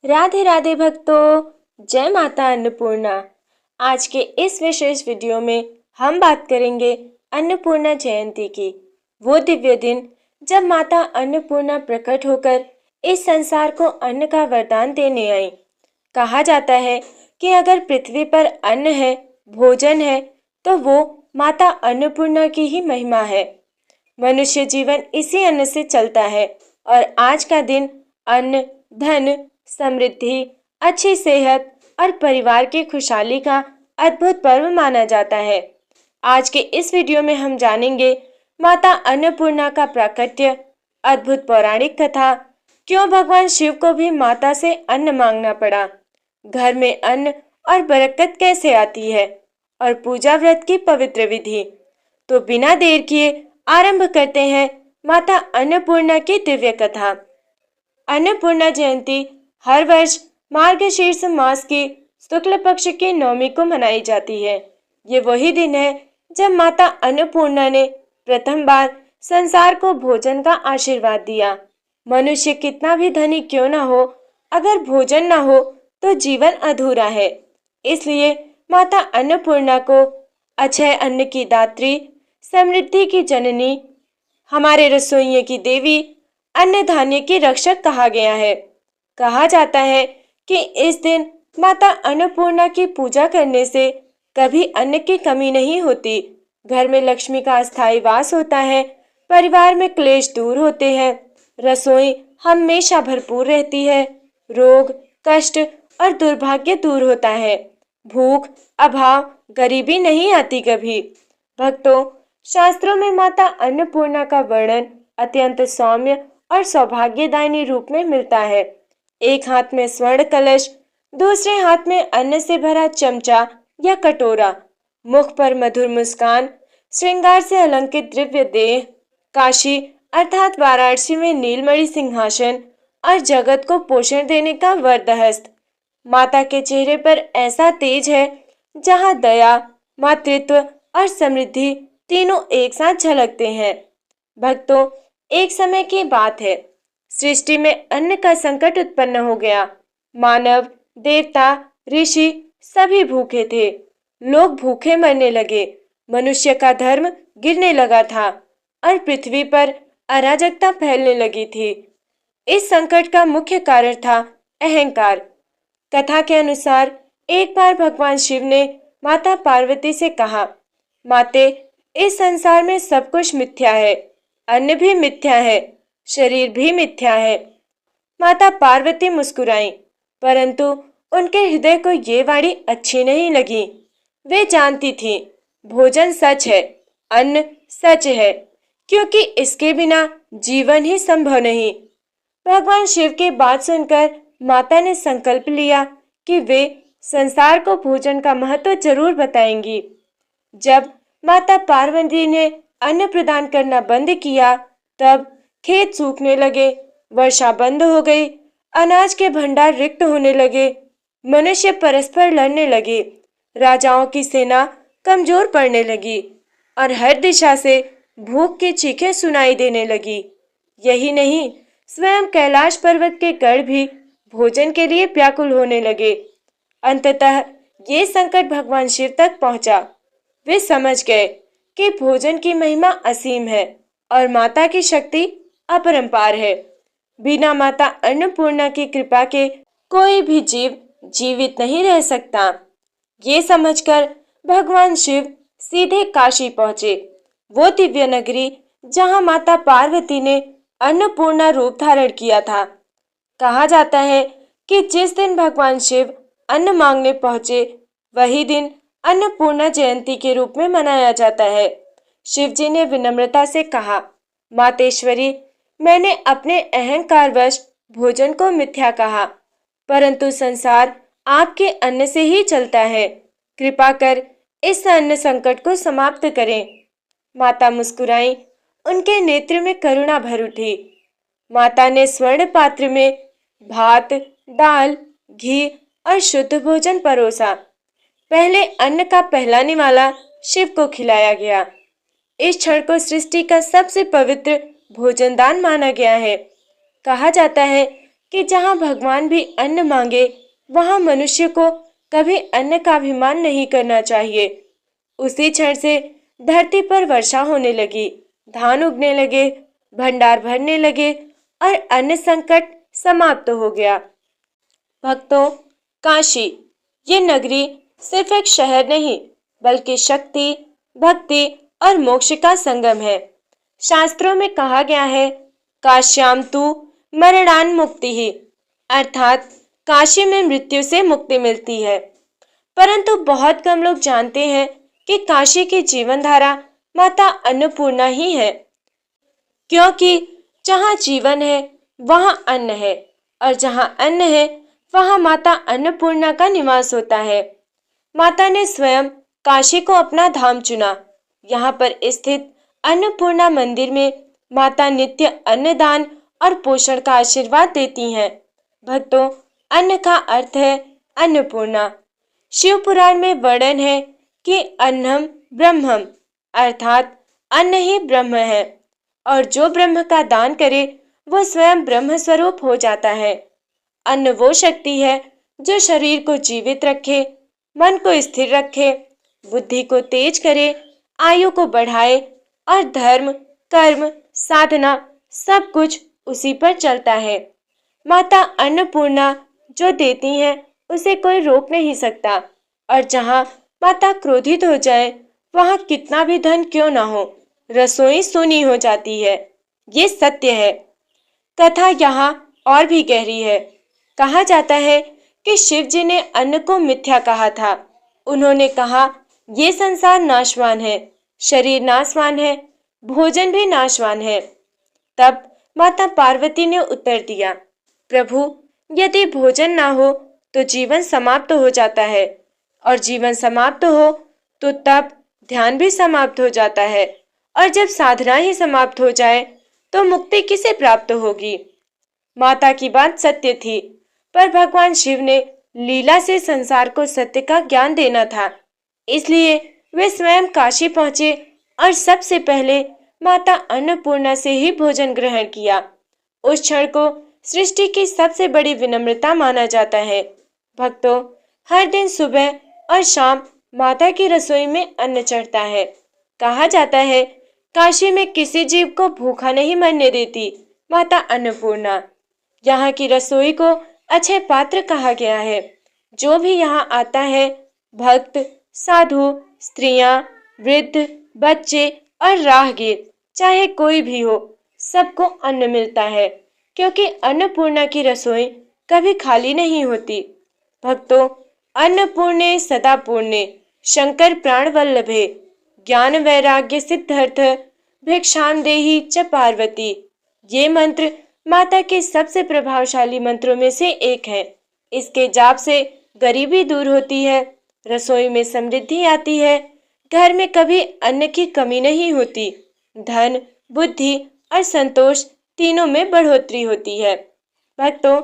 राधे राधे भक्तों, जय माता अन्नपूर्णा। आज के इस विशेष वीडियो में हम बात करेंगे अन्नपूर्णा जयंती की। वो दिव्य दिन जब माता अन्नपूर्णा प्रकट होकर इस संसार को अन्न का वरदान देने आई। कहा जाता है कि अगर पृथ्वी पर अन्न है, भोजन है, तो वो माता अन्नपूर्णा की ही महिमा है। मनुष्य जीवन इसी अन्न से चलता है और आज का दिन अन्न, धन, समृद्धि, अच्छी सेहत और परिवार की खुशहाली का अद्भुत पर्व माना जाता है। आज के इस वीडियो में हम जानेंगे माता अन्नपूर्णा का प्राकट्य, अद्भुत पौराणिक कथा, क्यों भगवान शिव को भी माता से अन्न मांगना पड़ा, घर में अन्न और बरकत कैसे आती है, और पूजा व्रत की पवित्र विधि। तो बिना देर किए आरंभ करते हैं माता अन्नपूर्णा की दिव्य कथा। अन्नपूर्णा जयंती हर वर्ष मार्गशीर्ष मास की शुक्ल पक्ष की नवमी को मनाई जाती है। ये वही दिन है जब माता अन्नपूर्णा ने प्रथम बार संसार को भोजन का आशीर्वाद दिया। मनुष्य कितना भी धनी क्यों न हो, अगर भोजन न हो तो जीवन अधूरा है। इसलिए माता अन्नपूर्णा को अक्षय अन्न की दात्री, समृद्धि की जननी, हमारे रसोइयों की देवी, अन्न धान्य की रक्षक कहा गया है। कहा जाता है कि इस दिन माता अन्नपूर्णा की पूजा करने से कभी अन्न की कमी नहीं होती, घर में लक्ष्मी का स्थायी वास होता है, परिवार में क्लेश दूर होते हैं, रसोई हमेशा भरपूर रहती है, रोग, कष्ट और दुर्भाग्य दूर होता है, भूख, अभाव, गरीबी नहीं आती कभी। भक्तों, शास्त्रों में माता अन्नपूर्णा का वर्णन अत्यंत सौम्य और सौभाग्यदायिनी रूप में मिलता है। एक हाथ में स्वर्ण कलश, दूसरे हाथ में अन्न से भरा चमचा या कटोरा, मुख पर मधुर मुस्कान, श्रृंगार से अलंकृत दिव्य देह, काशी अर्थात वाराणसी में नीलमणि सिंहासन और जगत को पोषण देने का वरदहस्त। माता के चेहरे पर ऐसा तेज है जहाँ दया, मातृत्व और समृद्धि तीनों एक साथ झलकते हैं। भक्तों, एक समय की बात है, सृष्टि में अन्न का संकट उत्पन्न हो गया। मानव, देवता, ऋषि सभी भूखे थे। लोग भूखे मरने लगे। मनुष्य का धर्म गिरने लगा था और पृथ्वी पर अराजकता फैलने लगी थी। इस संकट का मुख्य कारण था अहंकार। कथा के अनुसार एक बार भगवान शिव ने माता पार्वती से कहा, माते, इस संसार में सब कुछ मिथ्या है, अन्न भी मिथ्या है, शरीर भी मिथ्या है। माता पार्वती मुस्कुराई, परंतु उनके हृदय को ये वाणी अच्छी नहीं लगी। वे जानती थी भोजन सच है, अन्न सच है, क्योंकि इसके बिना जीवन ही संभव नहीं। भगवान शिव की बात सुनकर माता ने संकल्प लिया कि वे संसार को भोजन का महत्व जरूर बताएंगी। जब माता पार्वती ने अन्न प्रदान करना बंद किया, तब खेत सूखने लगे, वर्षा बंद हो गई, अनाज के भंडार रिक्त होने लगे, मनुष्य परस्पर लड़ने लगे, राजाओं की सेना कमजोर पड़ने लगी और हर दिशा से भूख की चीखें सुनाई देने लगी। यही नहीं, स्वयं कैलाश पर्वत के गढ़ भी भोजन के लिए व्याकुल होने लगे। अंततः ये संकट भगवान शिव तक पहुंचा। वे समझ गए कि भोजन की महिमा असीम है और माता की शक्ति अपरंपार है। बिना माता अन्नपूर्णा की कृपा के कोई भी जीव जीवित नहीं रह सकता। ये समझकर भगवान शिव सीधे काशी पहुंचे, वो दिव्य नगरी जहां माता पार्वती ने अन्नपूर्णा रूप धारण किया था। कहा जाता है कि जिस दिन भगवान शिव अन्न मांगने पहुंचे, वही दिन अन्नपूर्णा जयंती के रूप में मनाया जाता है। शिव जी ने विनम्रता से कहा, मातेश्वरी, मैंने अपने अहंकारवश भोजन को मिथ्या कहा, परंतु संसार आपके अन्न से ही चलता है। कृपा कर इस अन्न संकट को समाप्त करें। माता मुस्कुराई, उनके नेत्र में करुणा भर उठी। माता ने स्वर्ण पात्र में भात, दाल, घी और शुद्ध भोजन परोसा। पहले अन्न का पहला निवाला शिव को खिलाया गया। इस क्षण को सृष्टि का सबसे पवित्र भोजन दान माना गया है। कहा जाता है कि जहाँ भगवान भी अन्न मांगे वहाँ मनुष्य को कभी अन्न का अभिमान नहीं करना चाहिए। उसी क्षण से धरती पर वर्षा होने लगी, धान उगने लगे, भंडार भरने लगे और अन्न संकट समाप्त हो गया। भक्तों, काशी ये नगरी सिर्फ एक शहर नहीं बल्कि शक्ति, भक्ति और मोक्ष का संगम है। शास्त्रों में कहा गया है, काश्याम तु मरणान मुक्ति ही, अर्थात काशी में मृत्यु से मुक्ति मिलती है। परंतु बहुत कम लोग जानते हैं कि काशी की जीवन धारा माता अन्नपूर्णा ही है, क्योंकि जहाँ जीवन है वहाँ अन्न है और जहाँ अन्न है वहाँ माता अन्नपूर्णा का निवास होता है। माता ने स्वयं काशी को अपना धाम चुना। यहाँ पर स्थित अन्नपूर्णा मंदिर में माता नित्य अन्नदान और पोषण का आशीर्वाद देती हैं। भक्तों, अन्न का अर्थ है अन्नपूर्णा। शिव पुराण में वर्णन है कि अन्नम ब्रह्मम, अर्थात अन्न ही ब्रह्म है और जो ब्रह्म का दान करे वो स्वयं ब्रह्म स्वरूप हो जाता है। अन्न वो शक्ति है जो शरीर को जीवित रखे, मन को स्थिर रखे, बुद्धि को तेज करे, आयु को बढ़ाए और धर्म, कर्म, साधना सब कुछ उसी पर चलता है। माता अन्नपूर्णा जो देती हैं उसे कोई रोक नहीं सकता और जहाँ माता क्रोधित हो जाए वहाँ कितना भी धन क्यों ना हो, रसोई सूनी हो जाती है। ये सत्य है। कथा यहाँ और भी गहरी है। कहा जाता है कि शिव जी ने अन्न को मिथ्या कहा था। उन्होंने कहा, ये संसार नाशवान है, शरीर नाशवान है, भोजन भी नाशवान है। तब माता पार्वती ने उत्तर दिया, प्रभु, यदि भोजन ना हो तो जीवन समाप्त हो जाता है और जीवन समाप्त हो तो तब ध्यान भी समाप्त हो जाता है और जब साधना ही समाप्त हो जाए तो मुक्ति किसे प्राप्त होगी। माता की बात सत्य थी, पर भगवान शिव ने लीला से संसार को सत्य का ज्ञान देना था, इसलिए वे स्वयं काशी पहुंचे और सबसे पहले माता अन्नपूर्णा से ही भोजन ग्रहण किया। उस क्षण को सृष्टि की सबसे बड़ी विनम्रता माना जाता है। भक्तों, हर दिन सुबह और शाम माता की रसोई में अन्न चढ़ता है। कहा जाता है, काशी में किसी जीव को भूखा नहीं मरने देती माता अन्नपूर्णा। यहाँ की रसोई को अच्छे पात्र कहा गया है। जो भी यहाँ आता है, भक्त, साधु, स्त्रियां, वृद्ध, बच्चे और राहगीर, चाहे कोई भी हो, सबको अन्न मिलता है, क्योंकि अन्नपूर्णा की रसोई कभी खाली नहीं होती। भक्तों, अन्नपूर्णे सदा पूर्णे शंकर प्राण वल्लभे ज्ञान वैराग्य सिद्धार्थ भिक्षाम देहि च पार्वती, ये मंत्र माता के सबसे प्रभावशाली मंत्रों में से एक है। इसके जाप से गरीबी दूर होती है, रसोई में समृद्धि आती है, घर में कभी अन्न की कमी नहीं होती, धन, बुद्धि और संतोष तीनों में बढ़ोतरी होती है। भक्तों,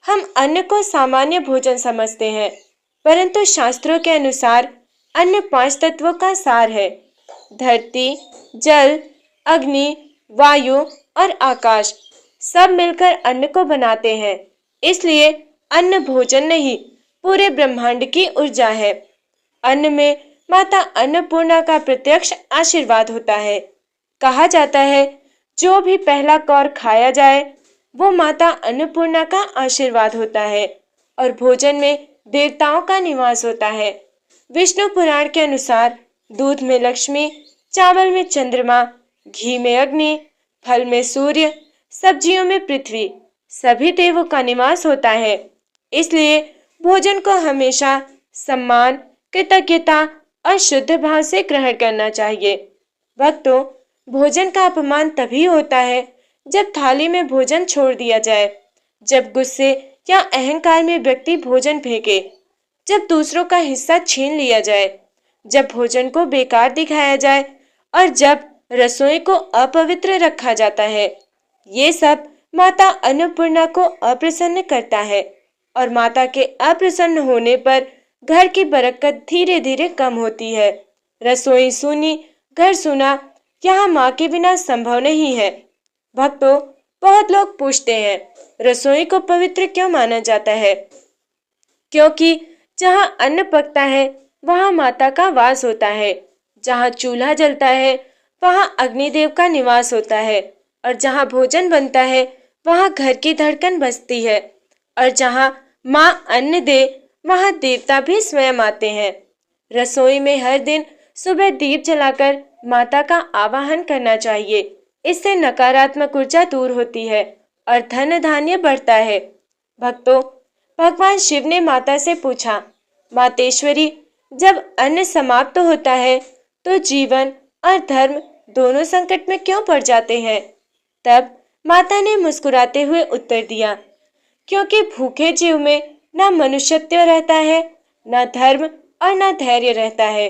हम अन्न को सामान्य भोजन समझते हैं, परंतु शास्त्रों के अनुसार अन्न 5 तत्वों का सार है। धरती, जल, अग्नि, वायु और आकाश सब मिलकर अन्न को बनाते हैं। इसलिए अन्न भोजन नहीं, पूरे ब्रह्मांड की ऊर्जा है। अन्न में माता अन्नपूर्णा का प्रत्यक्ष आशीर्वाद होता है। कहा जाता है, जो भी पहला कौर खाया जाए वो माता अन्नपूर्णा का आशीर्वाद होता है और भोजन में देवताओं का निवास होता है। विष्णु पुराण के अनुसार दूध में लक्ष्मी, चावल में चंद्रमा, घी में अग्नि, फल में सूर्य, सब्जियों में पृथ्वी, सभी देवों का निवास होता है। इसलिए भोजन को हमेशा सम्मान, कृतज्ञता और शुद्ध भाव से ग्रहण करना चाहिए। भक्तों, भोजन का अपमान तभी होता है जब थाली में भोजन छोड़ दिया जाए, जब गुस्से या अहंकार में व्यक्ति भोजन फेंके, जब दूसरों का हिस्सा छीन लिया जाए, जब भोजन को बेकार दिखाया जाए और जब रसोई को अपवित्र रखा जाता है। ये सब माता अन्नपूर्णा को अप्रसन्न करता है और माता के अप्रसन्न होने पर घर की बरकत धीरे धीरे कम होती है। रसोई सूनी, घर सूना, यहाँ माँ के बिना संभव नहीं है। भक्तों, बहुत लोग पूछते हैं, रसोई को पवित्र क्यों माना जाता है? क्योंकि जहाँ अन्न पकता है वहाँ माता का वास होता है। जहाँ चूल्हा जलता है वहाँ अग्निदेव का निवास होता है। और जहाँ भोजन बनता है वहाँ घर की धड़कन बजती है। और जहाँ माँ अन्न दे वहाँ देवता भी स्वयं आते हैं। रसोई में हर दिन सुबह दीप जलाकर माता का आवाहन करना चाहिए। इससे नकारात्मक ऊर्जा दूर होती है और धन धान्य बढ़ता है। भक्तों, भगवान शिव ने माता से पूछा, मातेश्वरी, जब अन्न समाप्त होता है तो जीवन और धर्म दोनों संकट में क्यों पड़ जाते हैं? तब माता ने मुस्कुराते हुए उत्तर दिया, क्योंकि भूखे जीव में न मनुष्यत्व रहता है, न धर्म और न धैर्य रहता है।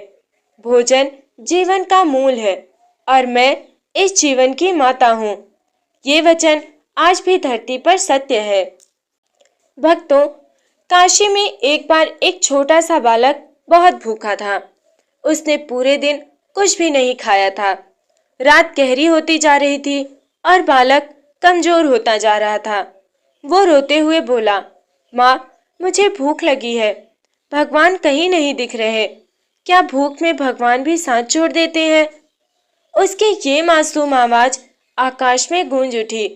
भोजन जीवन का मूल है और मैं इस जीवन की माता हूँ। ये वचन आज भी धरती पर सत्य है। भक्तों, काशी में एक बार एक छोटा सा बालक बहुत भूखा था। उसने पूरे दिन कुछ भी नहीं खाया था। रात गहरी होती जा रही थी और बालक कमजोर होता जा रहा था। वो रोते हुए बोला, माँ, मुझे भूख लगी है। भगवान कहीं नहीं दिख रहे। क्या भूख में भगवान भी साथ छोड़ देते हैं? उसकी ये मासूम आवाज आकाश में गूंज उठी।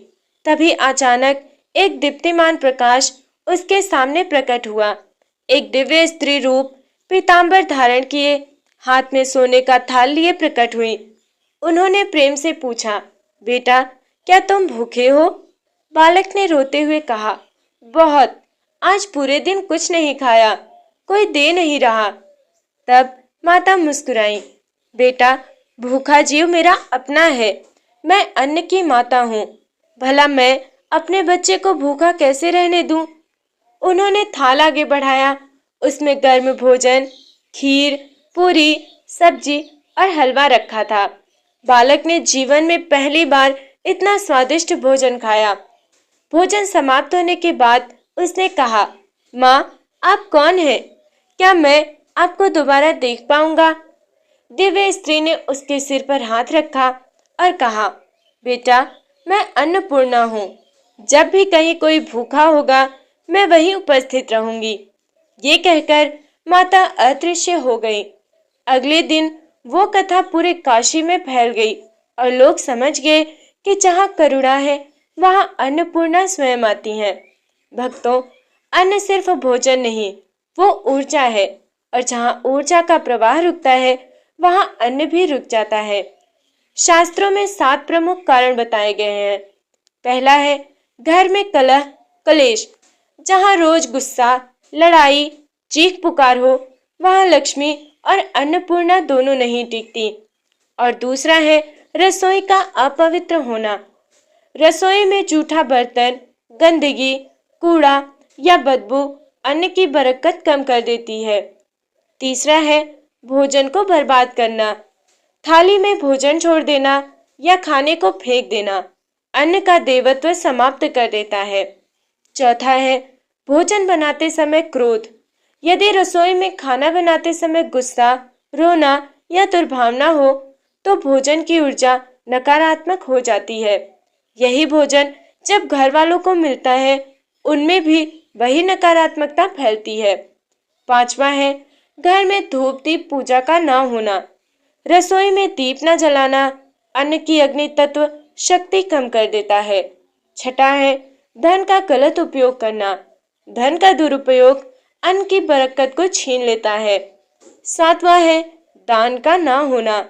तभी अचानक एक दीप्तिमान प्रकाश उसके सामने प्रकट हुआ। एक दिव्य स्त्री रूप पीतांबर धारण किए, हाथ में सोने का थाल लिए प्रकट हुई। उन्होंने प्रेम से पूछा, बेटा, क्या तुम भूखे हो? बालक ने रोते हुए कहा, बहुत। आज पूरे दिन कुछ नहीं खाया, कोई दे नहीं रहा। तब माता मुस्कुराई, बेटा, भूखा जीव मेरा अपना है। मैं अन्न की माता हूँ। भला मैं अपने बच्चे को भूखा कैसे रहने दूं? उन्होंने थाल आगे बढ़ाया। उसमें गर्म भोजन, खीर, पूरी, सब्जी और हलवा रखा था। बालक ने जीवन में पहली बार इतना स्वादिष्ट भोजन खाया। भोजन समाप्त होने के बाद उसने कहा, माँ, आप कौन हैं? क्या मैं आपको दोबारा देख पाऊंगा? दिव्य स्त्री ने उसके सिर पर हाथ रखा और कहा, बेटा, मैं अन्नपूर्णा हूँ। जब भी कहीं कोई भूखा होगा मैं वहीं उपस्थित रहूंगी। ये कहकर माता अदृश्य हो गई। अगले दिन वो कथा पूरे काशी में फैल गई और लोग समझ गए कि जहाँ करुणा है वहाँ अन्नपूर्णा स्वयं आती हैं। भक्तों, अन्न सिर्फ भोजन नहीं, वो ऊर्जा है। और जहाँ ऊर्जा का प्रवाह रुकता है वहाँ अन्न भी रुक जाता है। शास्त्रों में 7 प्रमुख कारण बताए गए हैं। पहला है घर में कलह कलेश। जहाँ रोज गुस्सा, लड़ाई, चीख पुकार हो वहाँ लक्ष्मी और अन्नपूर्णा दोनों नहीं टिकती। और दूसरा है रसोई का अपवित्र होना। रसोई में जूठा बर्तन, गंदगी, कूड़ा या बदबू अन्न की बरकत कम कर देती है। तीसरा है भोजन को बर्बाद करना। थाली में भोजन छोड़ देना या खाने को फेंक देना अन्न का देवत्व समाप्त कर देता है। चौथा है भोजन बनाते समय क्रोध। यदि रसोई में खाना बनाते समय गुस्सा, रोना या दुर्भावना हो तो भोजन की ऊर्जा नकारात्मक हो जाती है। यही भोजन जब घर वालों को मिलता है उनमें भी वही नकारात्मकता फैलती है। पांचवा है घर में धूप दीप पूजा का ना होना। रसोई में दीप न जलाना अन्न की अग्नि तत्व शक्ति कम कर देता है। छठा है धन का गलत उपयोग करना। धन का दुरुपयोग अन्न की बरकत को छीन लेता है। सातवां है दान का ना होना।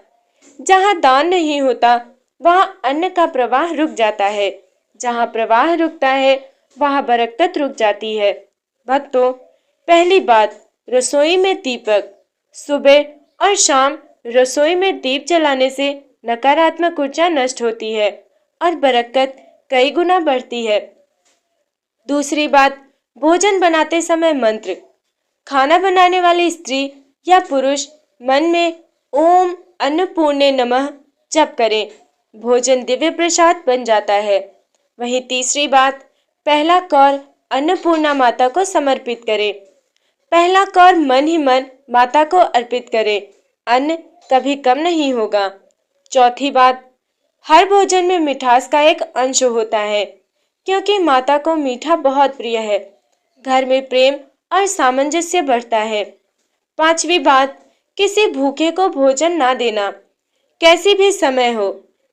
जहाँ दान नहीं होता वहाँ अन्न का प्रवाह रुक जाता है। जहाँ प्रवाह रुकता है वहाँ बरकत रुक जाती है। भक्तों, पहली बात, रसोई में दीपक। सुबह और शाम रसोई में दीप जलाने से नकारात्मक ऊर्जा नष्ट होती है और बरकत कई गुना बढ़ती है। दूसरी बात, भोजन बनाते समय मंत्र। खाना बनाने वाली स्त्री या पुरुष मन में ओम अन्नपूर्णे नमः जप करें। भोजन दिव्य प्रसाद बन जाता है। वहीं तीसरी बात, पहला कौर अन्नपूर्णा माता को समर्पित करें। पहला कौर मन ही मन माता को अर्पित करें। अन्न कभी कम नहीं होगा। चौथी बात, हर भोजन में मिठास का एक अंश होता है। क्योंकि माता को मीठा बहुत प्रिय है। घर में प्रेम और सामंजस्य बढ़ता है। पांचवी बात, किसी भूखे को भोजन ना देना। कैसी भी समय हो,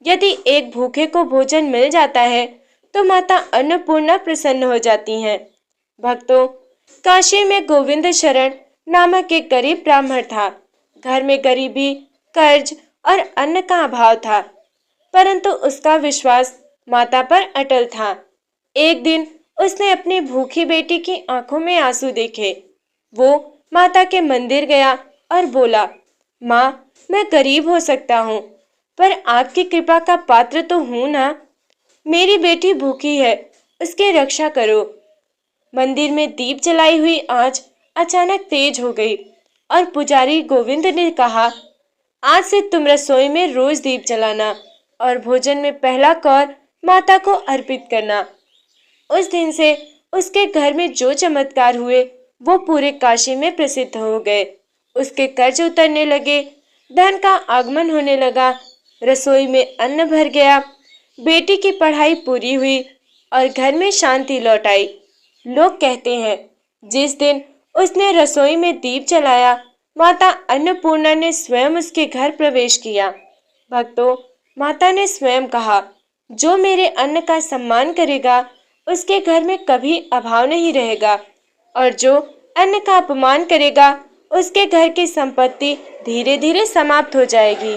यदि एक भूखे को भोजन मिल जाता है तो माता अन्नपूर्णा प्रसन्न हो जाती हैं। भक्तों, काशी में गोविंद शरण नामक एक गरीब ब्राह्मण था। घर में गरीबी, कर्ज और अन्न का अभाव था, परंतु उसका विश्वास माता पर अटल था। एक दिन उसने अपनी भूखी बेटी की आंखों में आंसू देखे। वो माता के मंदिर गया और बोला, माँ, मैं गरीब हो सकता हूँ, पर आपकी कृपा का पात्र तो हूँ ना। मेरी बेटी भूखी है, उसकी रक्षा करो। मंदिर में दीप जलाई हुई आंच अचानक तेज हो गई और पुजारी गोविंद ने कहा, आज से तुम रसोई में रोज दीप जलाना और भोजन में पहला कौर माता को अर्पित करना। उस दिन से उसके घर में जो चमत्कार हुए वो पूरे काशी में प्रसिद्ध हो गए। उसके कर्ज उतरने लगे, धन का आगमन होने लगा, रसोई में अन्न भर गया, बेटी की पढ़ाई पूरी हुई और घर में शांति लौट आई। लोग कहते हैं, जिस दिन उसने रसोई में दीप जलाया, माता अन्नपूर्णा ने स्वयं उसके घर प्रवेश किया। भक्तों, माता ने स्वयं कहा, जो मेरे अन्न का सम्मान करेगा उसके घर में कभी अभाव नहीं रहेगा, और जो अन्न का अपमान करेगा उसके घर की संपत्ति धीरे धीरे समाप्त हो जाएगी।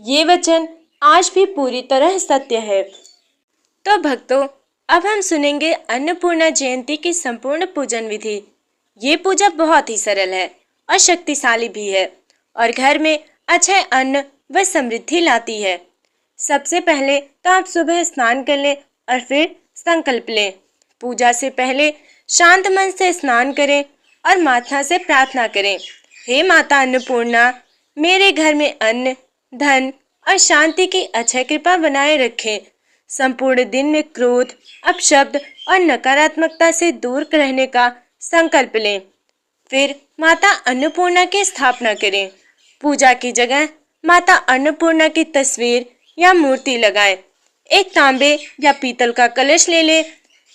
ये वचन आज भी पूरी तरह सत्य है। तो भक्तों, अब हम सुनेंगे अन्नपूर्णा जयंती की संपूर्ण पूजन विधि। ये पूजा बहुत ही सरल है और शक्तिशाली भी है और घर में अक्षय अन्न व समृद्धि लाती है। सबसे पहले तो आप सुबह स्नान कर लें और फिर संकल्प लें। पूजा से पहले शांत मन से स्नान करें और माता से प्रार्थना करें, हे माता अन्नपूर्णा, मेरे घर में अन्न, धन और शांति की अक्षय कृपा बनाए रखें। संपूर्ण दिन में क्रोध, अपशब्द और नकारात्मकता से दूर रहने का संकल्प लें। फिर माता अन्नपूर्णा की स्थापना करें। पूजा की जगह माता अन्नपूर्णा की तस्वीर या मूर्ति लगाएं। एक तांबे या पीतल का कलश ले लें,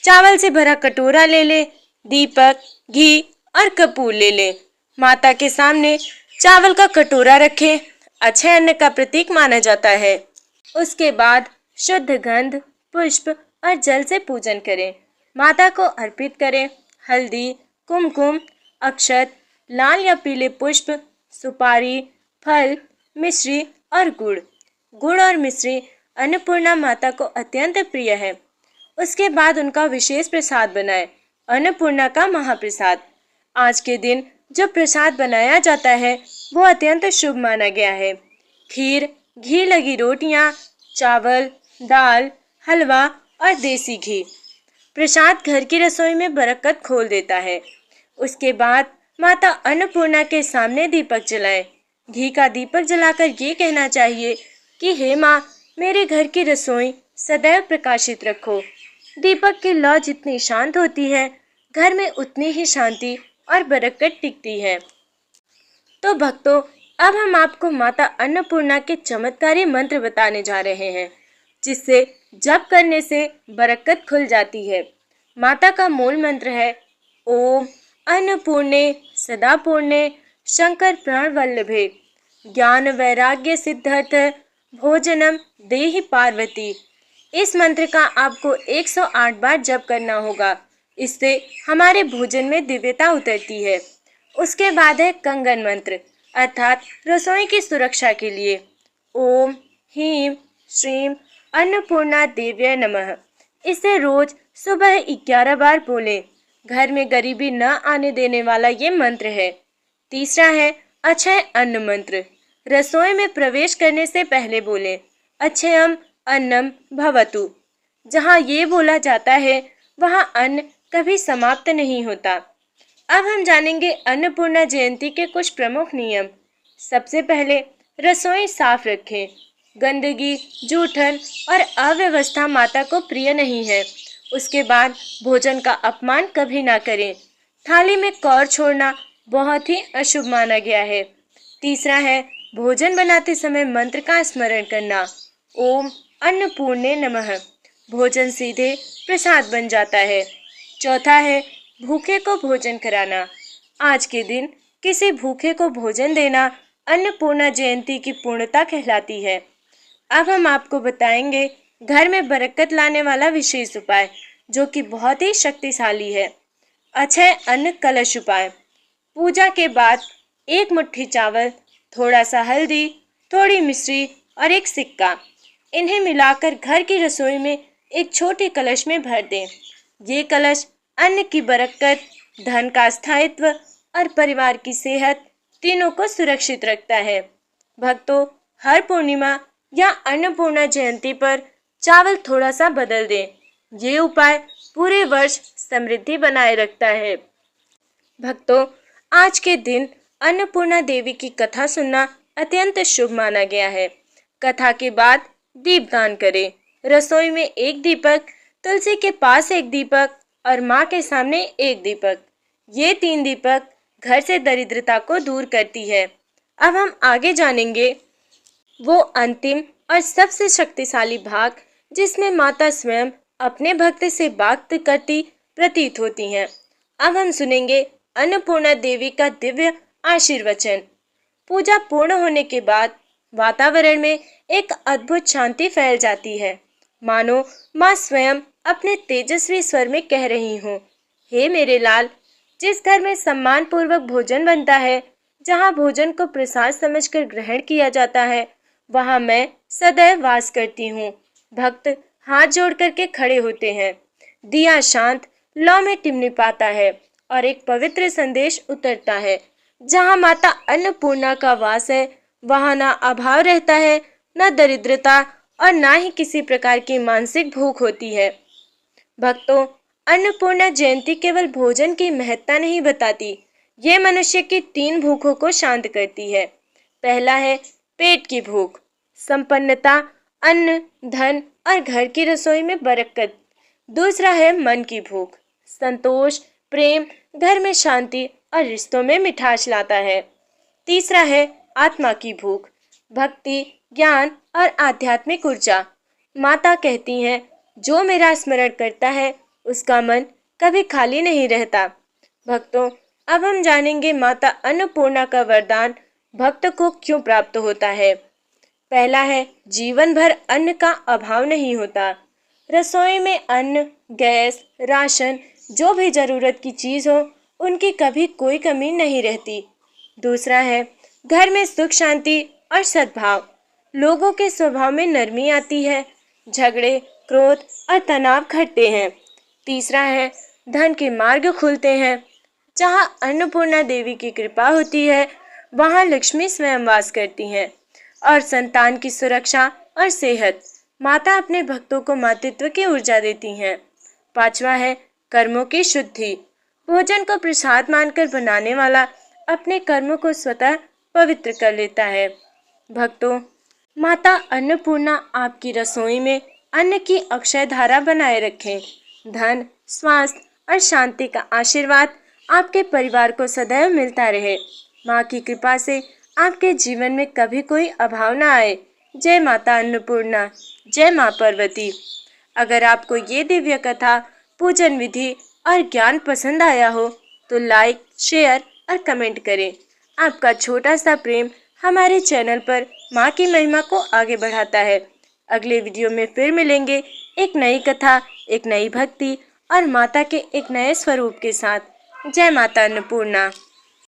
चावल से भरा कटोरा ले लें, दीपक, घी और कपूर ले लें। माता के सामने चावल का कटोरा रखें, अक्षय अन्न का प्रतीक माना जाता है। उसके बाद शुद्ध गंध, पुष्प और जल से पूजन करें। माता को अर्पित करें हल्दी, कुमकुम, अक्षत, लाल या पीले पुष्प, सुपारी, फल, मिश्री और गुड़। गुड़ और मिश्री अन्नपूर्णा माता को अत्यंत प्रिय है। उसके बाद उनका विशेष प्रसाद बनाएं, अन्नपूर्णा का महाप्रसाद। आज के दिन जो प्रसाद बनाया जाता है वो अत्यंत शुभ माना गया है। खीर, घी लगी रोटियां, चावल, दाल, हलवा और देसी घी। प्रसाद घर की रसोई में बरकत खोल देता है। उसके बाद माता अन्नपूर्णा के सामने दीपक जलाएं। घी का दीपक जलाकर ये कहना चाहिए कि हे माँ, मेरे घर की रसोई सदैव प्रकाशित रखो। दीपक की लौ जितनी शांत होती है, घर में उतनी ही शांति और बरकत टिकती है। तो भक्तों, अब हम आपको माता अन्नपूर्णा के चमत्कारी मंत्र बताने जा रहे हैं, जिससे जप करने से बरकत खुल जाती है। माता का मूल मंत्र है, ओम अन्नपूर्णे सदा पूर्णे शंकर प्राण वल्लभे ज्ञान वैराग्य सिद्धार्थ भोजनम देहि पार्वती। इस मंत्र का आपको 108 बार जप करना होगा। इससे हमारे भोजन में दिव्यता उतरती है। उसके बाद है कंगन मंत्र, अर्थात रसोई की सुरक्षा के लिए। ओम ह्रीं श्रीं अन्नपूर्णा देव्यै नमः। इसे रोज सुबह 11 बार बोलें। घर में गरीबी न आने देने वाला ये मंत्र है। तीसरा है अक्षय अन्न मंत्र। रसोई में प्रवेश करने से पहले बोलें, अक्षयम अन्नम भवतु। जहाँ ये बोला जाता है वहाँ अन्न कभी समाप्त नहीं होता। अब हम जानेंगे अन्नपूर्णा जयंती के कुछ प्रमुख नियम। सबसे पहले रसोई साफ रखें। गंदगी, जूठन और अव्यवस्था माता को प्रिय नहीं है। उसके बाद भोजन का अपमान कभी ना करें। थाली में कौर छोड़ना बहुत ही अशुभ माना गया है। तीसरा है भोजन बनाते समय मंत्र का स्मरण करना। ओम अन्नपूर्णे नमः। भोजन सीधे प्रसाद बन जाता है। चौथा है भूखे को भोजन कराना। आज के दिन किसी भूखे को भोजन देना अन्नपूर्णा जयंती की पूर्णता कहलाती है। अब हम आपको बताएंगे घर में बरकत लाने वाला विशेष उपाय, जो कि बहुत ही शक्तिशाली है। अक्षय अन्न कलश उपाय। पूजा के बाद एक मुट्ठी चावल, थोड़ा सा हल्दी, थोड़ी मिश्री और एक सिक्का, इन्हें मिलाकर घर की रसोई में एक छोटे कलश में भर दें। ये कलश अन्न की बरकत, धन का स्थायित्व और परिवार की सेहत तीनों को सुरक्षित रखता है। भक्तों, हर पूर्णिमा या अन्नपूर्णा जयंती पर चावल थोड़ा सा बदल दें। ये उपाय पूरे वर्ष समृद्धि बनाए रखता है। भक्तों, आज के दिन अन्नपूर्णा देवी की कथा सुनना अत्यंत शुभ माना गया है। कथा के बाद दीपदान करें। रसोई में एक दीपक, तुलसी के पास एक दीपक और माँ के सामने एक दीपक। ये 3 दीपक घर से दरिद्रता को दूर करती है। अब हम आगे जानेंगे वो अंतिम और सबसे शक्तिशाली भाग, जिसमें माता स्वयं अपने भक्त से बात करती प्रतीत होती हैं। अब हम सुनेंगे अन्नपूर्णा देवी का दिव्य आशीर्वचन। पूजा पूर्ण होने के बाद वातावरण में एक अद्भुत शांति फैल जाती है, मानो माँ स्वयं अपने तेजस्वी स्वर में कह रही हूँ, हे मेरे लाल। जिस घर में सम्मान पूर्वक भोजन बनता है, जहाँ भोजन को प्रसाद समझकर ग्रहण किया जाता है, वहाँ मैं सदैव वास करती हूँ। भक्त हाथ जोड़ करके खड़े होते हैं। दिया शांत लौ में टिमटिमाता है और एक पवित्र संदेश उतरता है। जहाँ माता अन्नपूर्णा का वास है, वहाँ ना अभाव रहता है, न दरिद्रता और ना ही किसी प्रकार की मानसिक भूख होती है। भक्तों, अन्नपूर्णा जयंती केवल भोजन की महत्ता नहीं बताती, ये मनुष्य की 3 भूखों को शांत करती है। पहला है पेट की भूख, संपन्नता, अन्न, धन और घर की रसोई में बरकत। दूसरा है मन की भूख, संतोष, प्रेम, घर में शांति और रिश्तों में मिठास लाता है। तीसरा है आत्मा की भूख, भक्ति, ज्ञान और आध्यात्मिक ऊर्जा। माता कहती हैं, जो मेरा स्मरण करता है उसका मन कभी खाली नहीं रहता। भक्तों, अब हम जानेंगे माता अन्नपूर्णा का वरदान भक्त को क्यों प्राप्त होता है। पहला है जीवन भर अन्न का अभाव नहीं होता। रसोई में अन्न, गैस, राशन, जो भी जरूरत की चीज हो, उनकी कभी कोई कमी नहीं रहती। दूसरा है घर में सुख, शांति और सद्भाव। लोगों के स्वभाव में नरमी आती है, झगड़े, क्रोध और तनाव घटते हैं। तीसरा है धन के मार्ग खुलते हैं। जहाँ अन्नपूर्णा देवी की कृपा होती है, वहाँ लक्ष्मी स्वयं वास करती हैं। और संतान की सुरक्षा और सेहत। माता अपने भक्तों को मातृत्व की ऊर्जा देती हैं। पांचवा है कर्मों की शुद्धि। भोजन को प्रसाद मानकर बनाने वाला अपने कर्मों को स्वतः पवित्र कर लेता है। भक्तों, माता अन्नपूर्णा आपकी रसोई में अन्न की अक्षय धारा बनाए रखें। धन, स्वास्थ्य और शांति का आशीर्वाद आपके परिवार को सदैव मिलता रहे। माँ की कृपा से आपके जीवन में कभी कोई अभाव ना आए। जय माता अन्नपूर्णा, जय माँ पार्वती। अगर आपको ये दिव्य कथा, पूजन विधि और ज्ञान पसंद आया हो तो लाइक, शेयर और कमेंट करें। आपका छोटा सा प्रेम हमारे चैनल पर माँ की महिमा को आगे बढ़ाता है। अगले वीडियो में फिर मिलेंगे एक नई कथा, एक नई भक्ति और माता के एक नए स्वरूप के साथ। जय माता अन्नपूर्णा।